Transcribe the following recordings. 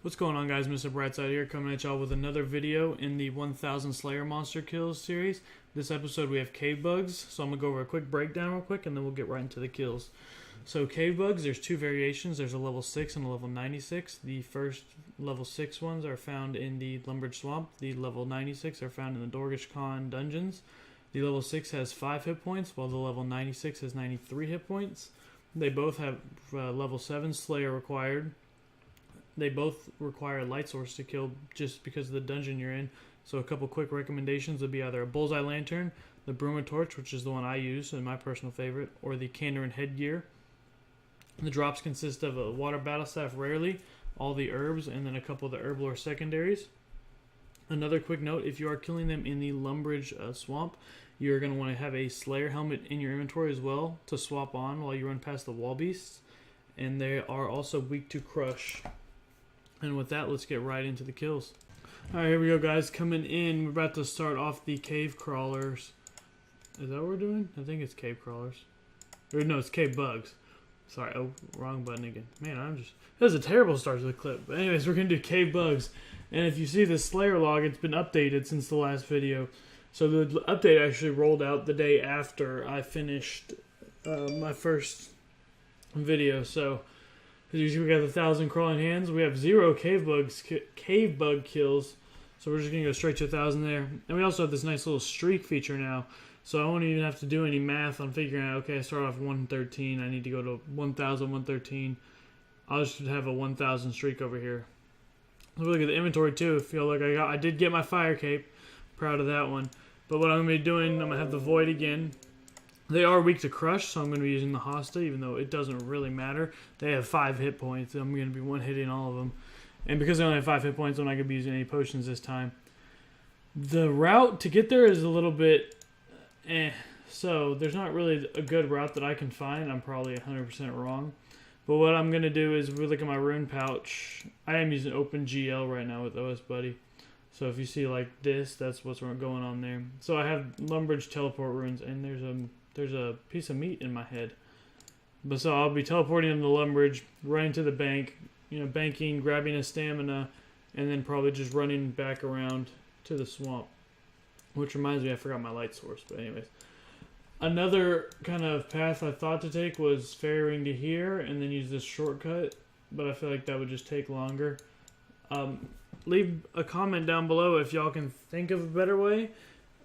What's going on, guys? Mr. Brightside here, coming at y'all with another video in the 1000 Slayer Monster Kills series. This episode we have cave bugs, so I'm going to go over a quick breakdown real quick and then we'll get right into the kills. So cave bugs, there's two variations. There's a level 6 and a level 96. The first level 6 ones are found in the Lumbridge Swamp. The level 96 are found in the Dorgesh Khan dungeons. The level 6 has 5 hit points, while the level 96 has 93 hit points. They both have level 7 Slayer required. They both require a light source to kill just because of the dungeon you're in. So a couple quick recommendations would be either a bullseye lantern, the Bruma torch, which is the one I use and my personal favorite, or the Kandarin headgear. The drops consist of a water battle staff rarely, all the herbs, and then a couple of the herblore secondaries. Another quick note, if you are killing them in the Lumbridge Swamp, you're going to want to have a Slayer helmet in your inventory as well to swap on while you run past the wall beasts. And they are also weak to crush. And with that, let's get right into the kills. Alright, here we go, guys. Coming in, we're about to start off the cave crawlers. Is that what we're doing? I think it's cave crawlers. Or no, it's cave bugs. Sorry, oh, wrong button again. Man, this is a terrible start to the clip. But anyways, we're going to do cave bugs. And if you see the Slayer log, it's been updated since the last video. So the update actually rolled out the day after I finished my first video. So as you see, we got 1,000 crawling hands. We have 0 cave bug kills. So we're just going to go straight to 1,000 there. And we also have this nice little streak feature now. So I won't even have to do any math on figuring out, okay, I start off 113. I need to go to 1,000, 113. I'll just have a 1,000 streak over here. Let's look at the inventory too. Feel like I did get my fire cape. Proud of that one. But what I'm going to be doing, I'm going to have the void again. They are weak to crush, so I'm going to be using the Hosta, even though it doesn't really matter. They have 5 hit points. I'm going to be one-hitting all of them. And because they only have 5 hit points, I'm not going to be using any potions this time. The route to get there is a little bit so there's not really a good route that I can find. I'm probably 100% wrong. But what I'm going to do is we look at my rune pouch. I am using OpenGL right now with OS Buddy. So if you see like this, that's what's going on there. So I have Lumbridge teleport runes, and there's a piece of meat in my head. But so I'll be teleporting into Lumbridge, running to the bank, banking, grabbing a stamina, and then probably just running back around to the swamp. Which reminds me, I forgot my light source. But anyways, another kind of path I thought to take was ferrying to here and then use this shortcut. But I feel like that would just take longer. Leave a comment down below if y'all can think of a better way,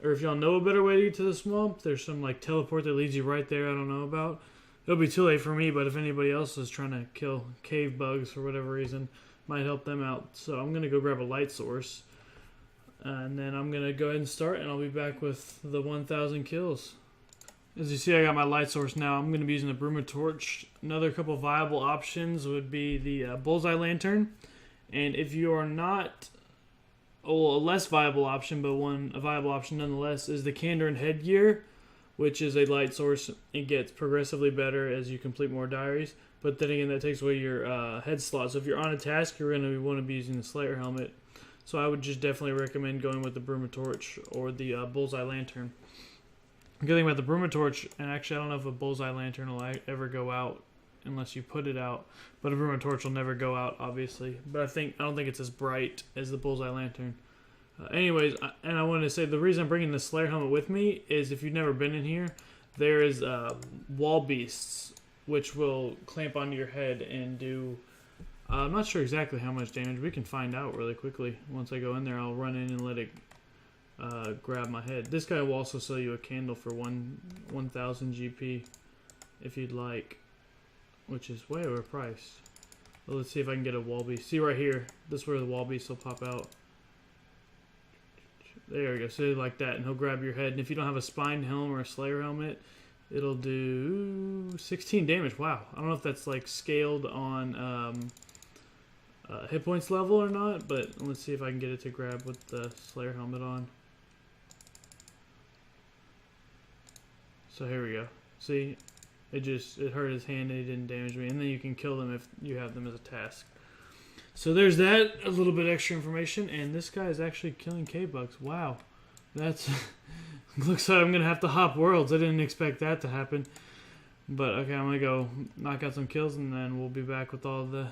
or if y'all know a better way to get to the swamp. There's some like teleport that leads you right there I don't know about. It'll be too late for me, but if anybody else is trying to kill cave bugs for whatever reason, might help them out. So I'm going to go grab a light source. And then I'm going to go ahead and start, and I'll be back with the 1,000 kills. As you see, I got my light source now. I'm going to be using the Bruma torch. Another couple viable options would be the bullseye lantern. And if you are not, a less viable option, but a viable option nonetheless, is the Kandarin headgear, which is a light source. It gets progressively better as you complete more diaries. But then again, that takes away your head slot. So if you're on a task, you're going to want to be using the Slayer helmet. So I would just definitely recommend going with the Bruma torch or the bullseye lantern. The good thing about the Bruma torch, and actually I don't know if a bullseye lantern will ever go out unless you put it out, but a Bruma torch will never go out, obviously. But I don't think it's as bright as the bullseye lantern. Anyways, I wanted to say the reason I'm bringing the Slayer helmet with me is if you've never been in here, there is wall beasts which will clamp onto your head and do. I'm not sure exactly how much damage. We can find out really quickly. Once I go in there, I'll run in and let it grab my head. This guy will also sell you a candle for 1,000 GP if you'd like, which is way overpriced. Well, let's see if I can get a wall beast. See right here, this is where the wall beast will pop out. There we go. So like that, and he'll grab your head. And if you don't have a spine helm or a Slayer helmet, it'll do 16 damage. Wow. I don't know if that's like scaled on hit points level or not, but let's see if I can get it to grab with the Slayer helmet on. So here we go. See, it hurt his hand and he didn't damage me. And then you can kill them if you have them as a task. So there's that, a little bit extra information, and this guy is actually killing cave bugs. Wow, that's looks like I'm gonna have to hop worlds. I didn't expect that to happen. But okay, I'm gonna go knock out some kills, and then we'll be back with all the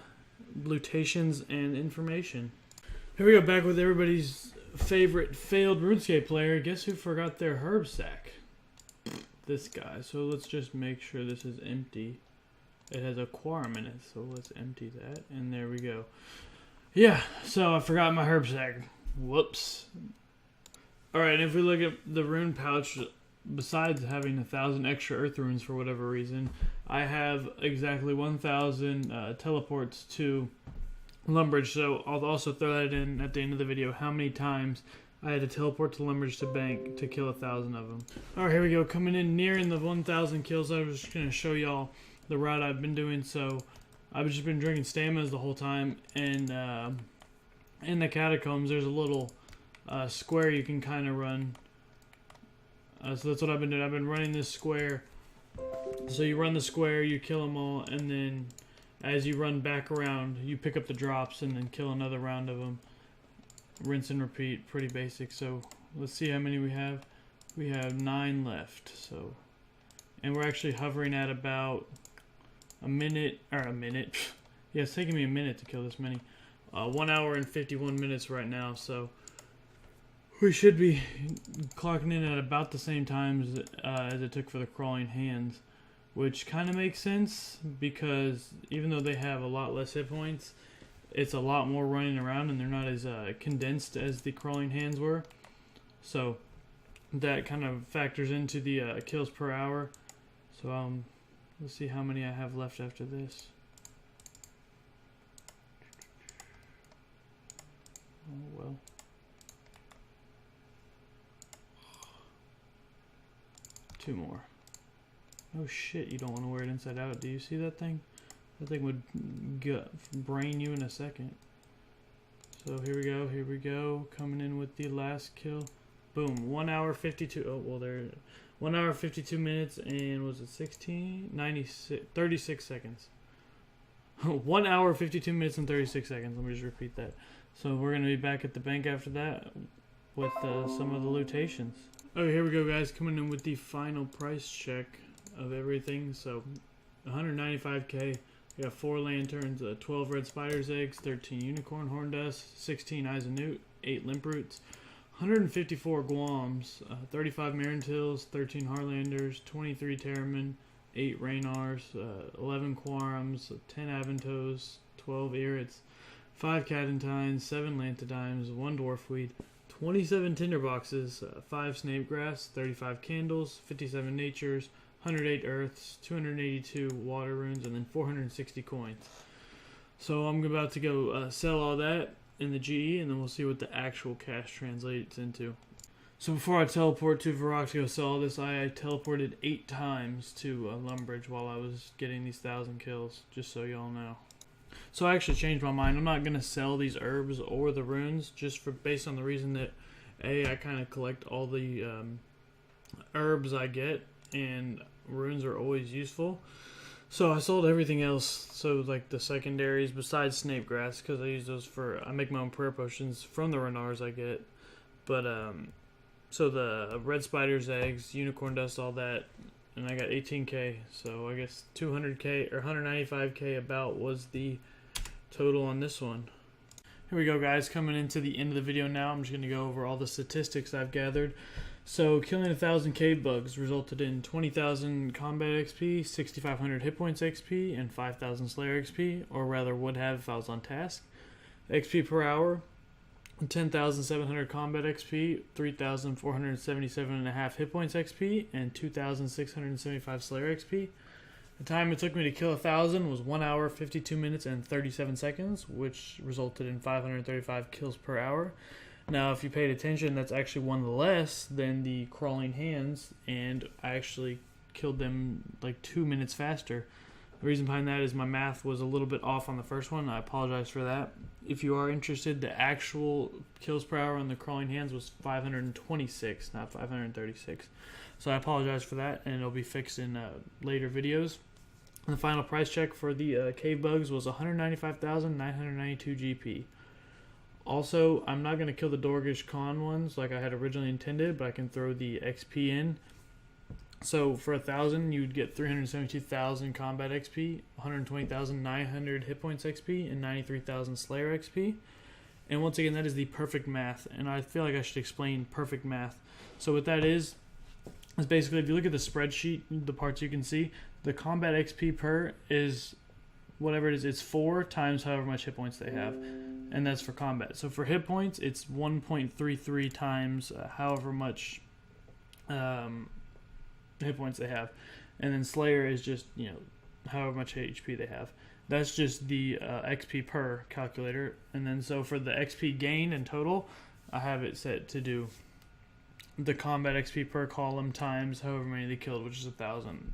lutations and information. Here we go, back with everybody's favorite failed RuneScape player. Guess who forgot their herb sack? This guy. So let's just make sure this is empty. It has a quorum in it, so let's empty that. And there we go. Yeah, so I forgot my herb sack. Whoops. Alright, if we look at the rune pouch, besides having 1,000 extra earth runes for whatever reason, I have exactly 1,000 teleports to Lumbridge. So I'll also throw that in at the end of the video, how many times I had to teleport to Lumbridge to bank to kill 1,000 of them. Alright, here we go. Coming in nearing the 1,000 kills, I was just going to show y'all the route I've been doing. So I've just been drinking Staminas the whole time, and in the catacombs there's a little square you can kind of run. So that's what I've been doing. I've been running this square. So you run the square, you kill them all, and then as you run back around, you pick up the drops and then kill another round of them. Rinse and repeat. Pretty basic. So let's see how many we have. We have 9 left. So, and we're actually hovering at about a minute. Yeah, it's taking me a minute to kill this many. 1 hour and 51 minutes right now. So we should be clocking in at about the same time as it took for the crawling hands, which kind of makes sense because even though they have a lot less hit points, it's a lot more running around and they're not as condensed as the crawling hands were. So that kind of factors into the kills per hour. So let's see how many I have left after this. Oh well. Two more. Oh shit, you don't want to wear it inside out. Do you see that thing? That thing would brain you in a second. So here we go. Coming in with the last kill. Boom, 1 hour 52. Oh, well, there. 1 hour 52 minutes and was it 36 seconds. 1 hour 52 minutes and 36 seconds. Let me just repeat that. So we're going to be back at the bank after that with some of the lutations. Okay, here we go, guys. Coming in with the final price check of everything. So 195k. We got 4 lanterns, 12 red spider's eggs, 13 unicorn horn dust, 16 eyes of newt, 8 limp roots, 154 guams, 35 marintils, 13 harlanders, 23 terramin, 8 raynars, 11 quarums, 10 aventos, 12 irits, 5 cadentines, 7 lantodymes, 1 dwarfweed, 27 tinderboxes, 5 snapegrass, 35 candles, 57 natures, 108 earths, 282 water runes, and then 460 coins. So I'm about to go sell all that in the GE, and then we'll see what the actual cash translates into. So before I teleport to Varrock to go sell all this, I teleported 8 times to Lumbridge while I was getting these 1,000 kills, just so y'all know. So I actually changed my mind. I'm not going to sell these herbs or the runes, just based on the reason that I kind of collect all the herbs I get, and runes are always useful. So I sold everything else, so like the secondaries besides snapegrass, because I use those I make my own prayer potions from the renars I get. But so the red spider's eggs, unicorn dust, all that, and I got 18k, so I guess 200k or 195k about was the total on this one. Here we go, guys, coming into the end of the video now. I'm just going to go over all the statistics I've gathered. So killing 1,000 cave bugs resulted in 20,000 combat XP, 6,500 hit points XP, and 5,000 Slayer XP, or rather would have if I was on task. XP per hour, 10,700 combat XP, 3,477.5 hit points XP, and 2,675 Slayer XP. The time it took me to kill 1,000 was 1 hour, 52 minutes, and 37 seconds, which resulted in 535 kills per hour. Now, if you paid attention, that's actually one less than the crawling hands, and I actually killed them like 2 minutes faster. The reason behind that is my math was a little bit off on the first one. I apologize for that. If you are interested, the actual kills per hour on the crawling hands was 526, not 536. So I apologize for that, and it'll be fixed in later videos. And the final price check for the cave bugs was 195,992 GP. Also, I'm not going to kill the Dorgish Khan ones like I had originally intended, but I can throw the XP in. So for 1,000, you'd get 372,000 combat XP, 120,900 hit points XP, and 93,000 Slayer XP. And once again, that is the perfect math, and I feel like I should explain perfect math. So what that is basically, if you look at the spreadsheet, the parts you can see, the combat XP per is whatever it is. It's 4 times however much hit points they have, and that's for combat. So for hit points, it's 1.33 times however much hit points they have, and then Slayer is just however much HP they have. That's just the XP per calculator. And then so for the XP gained in total, I have it set to do the combat XP per column times however many they killed, which is 1,000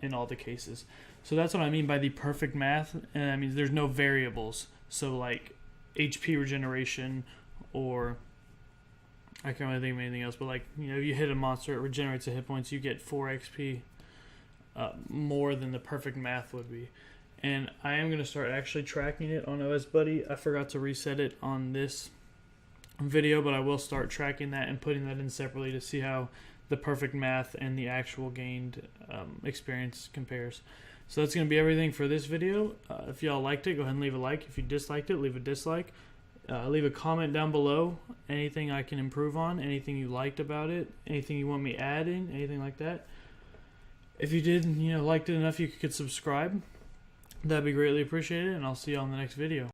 in all the cases. So that's what I mean by the perfect math, and that means there's no variables. So like HP regeneration, or I can't really think of anything else, but like, you hit a monster, it regenerates a hit points, you get 4 XP more than the perfect math would be. And I am going to start actually tracking it on OS Buddy. I forgot to reset it on this video, but I will start tracking that and putting that in separately to see how the perfect math and the actual gained experience compares. So that's going to be everything for this video. If y'all liked it, go ahead and leave a like. If you disliked it, leave a dislike. Leave a comment down below, anything I can improve on, anything you liked about it, anything you want me adding, anything like that. If you did, liked it enough, you could subscribe. That'd be greatly appreciated, and I'll see you on the next video.